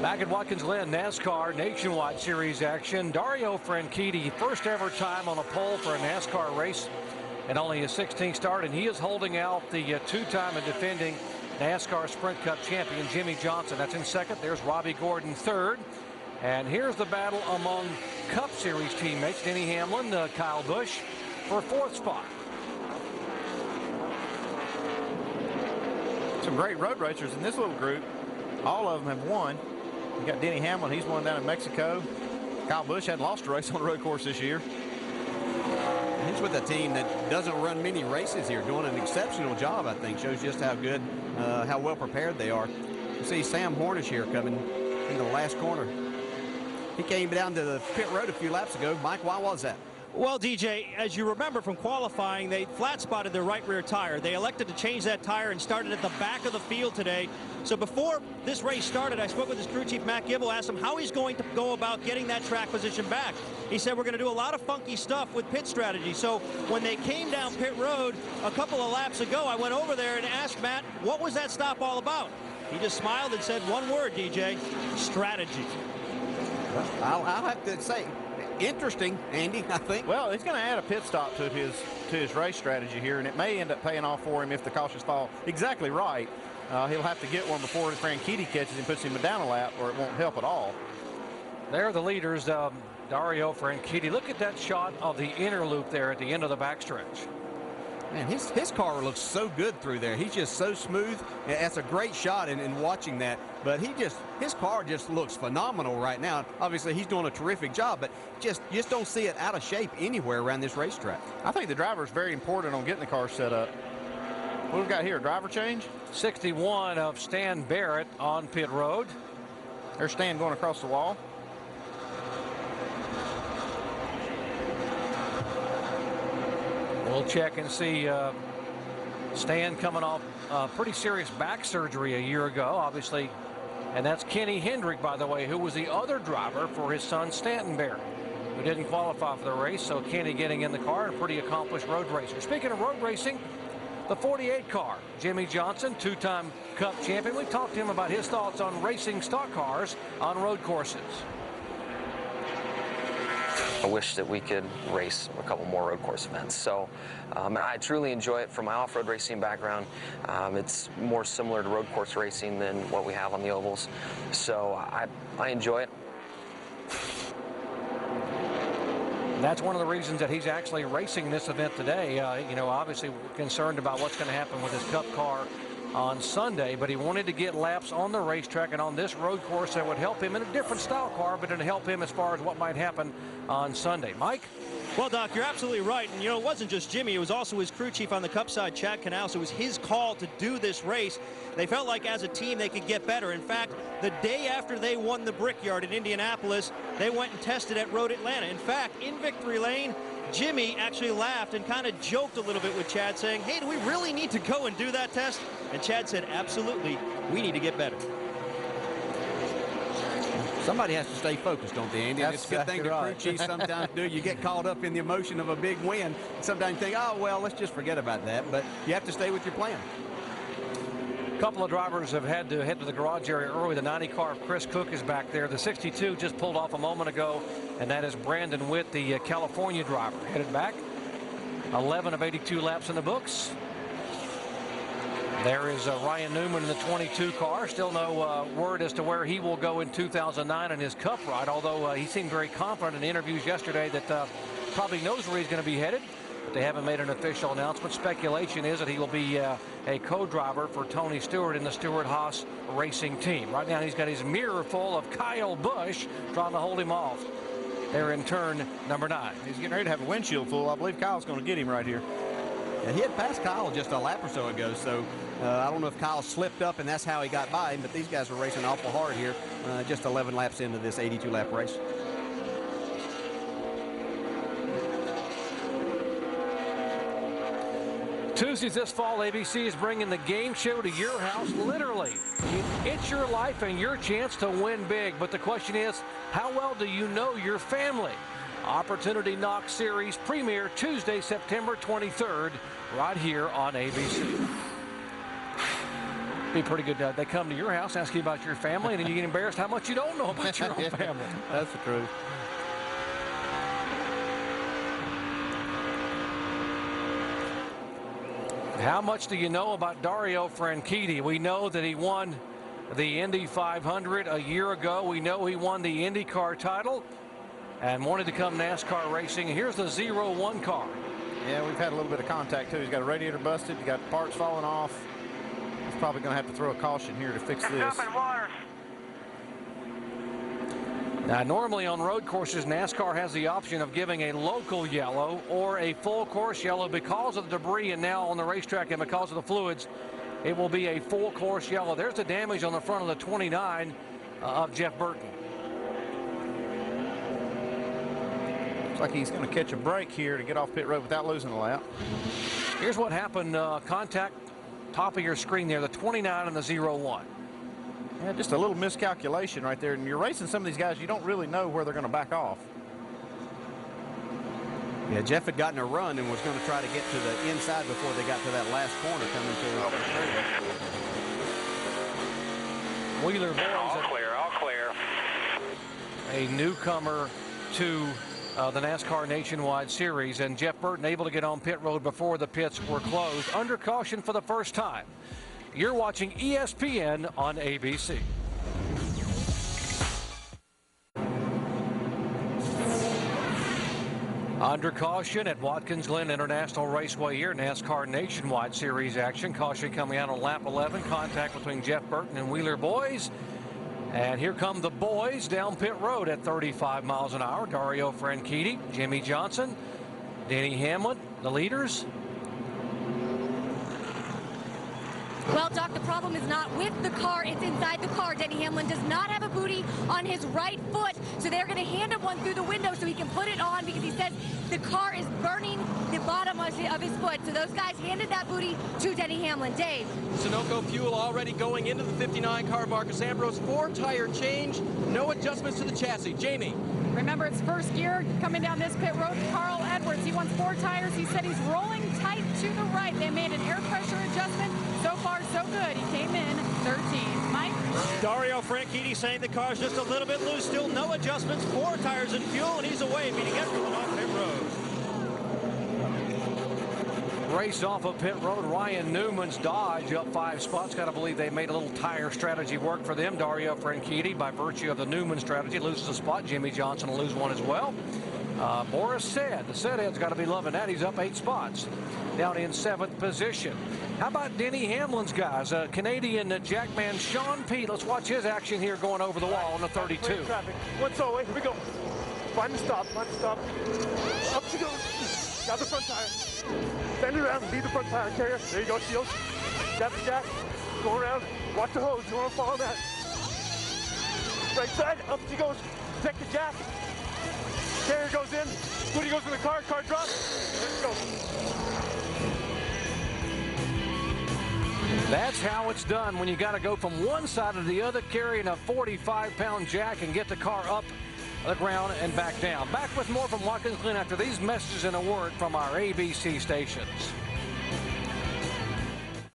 Back at Watkins Glen, NASCAR Nationwide Series action. Dario Franchitti, first ever time on a pole for a NASCAR race and only his 16th start, and he is holding out the two-time and defending NASCAR Sprint Cup champion Jimmie Johnson. That's in second. There's Robbie Gordon third. And here's the battle among Cup Series teammates. Denny Hamlin, Kyle Busch for fourth spot. Some great road racers in this little group. All of them have won. You got Denny Hamlin, he's won down in Mexico. Kyle Busch hadn't lost a race on the road course this year. He's with a team that doesn't run many races here, doing an exceptional job, I think. Shows just how good, how well prepared they are. You see Sam Hornish here coming into the last corner. He came down to the pit road a few laps ago. Mike, why was that? Well, DJ, as you remember from qualifying, they flat spotted their right rear tire. They elected to change that tire and started at the back of the field today. So before this race started, I spoke with his crew chief, Matt Gibble, asked him how he's going to go about getting that track position back. He said, we're going to do a lot of funky stuff with pit strategy. So when they came down pit road a couple of laps ago, I went over there and asked Matt, what was that stop all about? He just smiled and said one word, DJ, strategy. I'll have to say, interesting, Andy, I think. Well, he's going to add a pit stop to his race strategy here, and it may end up paying off for him if the cautions fall exactly right. He'll have to get one before Franchitti catches him, puts him down a lap, or it won't help at all. There are the leaders, Dario Franchitti. Look at that shot of the inner loop there at the end of the backstretch. Man, his car looks so good through there. He's just so smooth. That's a great shot in watching that. But his car just looks phenomenal right now. Obviously, he's doing a terrific job, but you just don't see it out of shape anywhere around this racetrack. I think the driver is very important on getting the car set up. What do we got here? Driver change? 61 of Stan Barrett on pit road. There's Stan going across the wall. We'll check and see Stan coming off pretty serious back surgery a year ago, obviously. And that's Kenny Hendrick, by the way, who was the other driver for his son Stanton Barrett, who didn't qualify for the race. So Kenny getting in the car, a pretty accomplished road racer. Speaking of road racing, the 48 car, Jimmie Johnson, two-time Cup champion. We talked to him about his thoughts on racing stock cars on road courses. I wish that we could race a couple more road course events. So I truly enjoy it from my off-road racing background. It's more similar to road course racing than what we have on the ovals. So I enjoy it. That's one of the reasons that he's actually racing this event today. You know, obviously concerned about what's going to happen with his Cup car on Sunday, but he wanted to get laps on the racetrack and on this road course that would help him in a different style car, but it'd help him as far as what might happen on Sunday. Mike? Well, Doc, you're absolutely right. And, you know, it wasn't just Jimmy. It was also his crew chief on the Cup side, Chad Canals. It was his call to do this race. They felt like as a team they could get better. In fact, the day after they won the Brickyard in Indianapolis, they went and tested at Road Atlanta. In fact, in Victory Lane, Jimmy actually laughed and kind of joked a little bit with Chad, saying, hey, do we really need to go and do that test? And Chad said, absolutely, we need to get better. Somebody has to stay focused, don't they, Andy? That's it's a good thing the crew right. chief sometimes do. You get caught up in the emotion of a big win. Sometimes you think, oh, well, let's just forget about that. But you have to stay with your plan. A couple of drivers have had to head to the garage area early. The 90 car of Chris Cook is back there. The 62 just pulled off a moment ago, and that is Brandon Witt, the California driver, headed back. 11 of 82 laps in the books. There is Ryan Newman in the 22 car. Still no word as to where he will go in 2009 in his Cup ride, although he seemed very confident in interviews yesterday that probably knows where he's going to be headed. But they haven't made an official announcement. Speculation is that he will be a co-driver for Tony Stewart in the Stewart-Haas racing team. Right now he's got his mirror full of Kyle Busch trying to hold him off. They're in turn number 9. He's getting ready to have a windshield full. I believe Kyle's going to get him right here. Yeah, he had passed Kyle just a lap or so ago, so I don't know if Kyle slipped up and that's how he got by him, but these guys are racing awful hard here, just 11 laps into this 82-lap race. Tuesdays this fall, ABC is bringing the game show to your house, literally. It's your life and your chance to win big. But the question is, how well do you know your family? Opportunity Knock Series premiere Tuesday, September 23rd, right here on ABC. Be pretty good. They come to your house, ask you about your family, and then you get embarrassed how much you don't know about your own family. That's the truth. How much do you know about Dario Franchitti? We know that he won the Indy 500 a year ago. We know he won the IndyCar title and wanted to come NASCAR racing. Here's the 0-1 car. Yeah, we've had a little bit of contact too. He's got a radiator busted. He's got parts falling off. He's probably going to have to throw a caution here to fix this. Now, normally on road courses, NASCAR has the option of giving a local yellow or a full course yellow because of the debris, and now on the racetrack and because of the fluids, it will be a full course yellow. There's the damage on the front of the 29 of Jeff Burton. Looks like he's going to catch a break here to get off pit road without losing a lap. Here's what happened. Contact, top of your screen there, the 29 and the 0-1. Yeah, just a little miscalculation right there. And you're racing some of these guys, you don't really know where they're going to back off. Yeah, Jeff had gotten a run and was going to try to get to the inside before they got to that last corner coming to the Wheeler Boys. All clear, all clear. A newcomer to the NASCAR Nationwide Series, and Jeff Burton able to get on pit road before the pits were closed, under caution for the first time. You're watching ESPN on ABC. Under caution at Watkins Glen International Raceway here, NASCAR Nationwide Series action. Caution coming out on lap 11. Contact between Jeff Burton and Wheeler Boys. And here come the boys down pit road at 35 miles an hour. Dario Franchitti, Jimmy Johnson, Denny Hamlin, the leaders. Well, Doc, the problem is not with the car, it's inside the car. Denny Hamlin does not have a booty on his right foot, so they're going to hand him one through the window so he can put it on, because he says the car is burning the bottom of his foot. So those guys handed that booty to Denny Hamlin. Dave. Sunoco fuel already going into the 59 car. Marcus Ambrose, 4-tire change, no adjustments to the chassis. Jamie. Remember, it's first gear coming down this pit road. Carl Edwards, he wants 4 tires. He said he's rolling tight to the right. They made an air pressure adjustment. So far, so good. He came in 13. Mike? Dario Franchitti saying the car's just a little bit loose. Still no adjustments. 4 tires and fuel, and he's away, meaning everyone off pit road. Race off of pit road. Ryan Newman's Dodge up 5 spots. Got to believe they made a little tire strategy work for them. Dario Franchitti, by virtue of the Newman strategy, loses a spot. Jimmy Johnson will lose one as well. Boris said, the Sedhead's got to be loving that. He's up 8 spots, down in 7th position. How about Denny Hamlin's guys? Canadian jackman Sean Pete. Let's watch his action here going over the wall on the 32. Traffic. One away. Here we go. Find the stop. Find the stop. Up she goes. Got the front tire. Bend it around. Lead the front tire carrier. There you go, Shields. Tap the jack. Go around. Watch the hose. You want to follow that. Right side. Up she goes. Protect the jack. Carrier goes in. Booty goes in the car. Car drops. Let's go. That's how it's done when you got to go from one side to the other, carrying a 45-pound jack and get the car up the ground and back down. Back with more from Watkins Glen after these messages and a word from our ABC stations.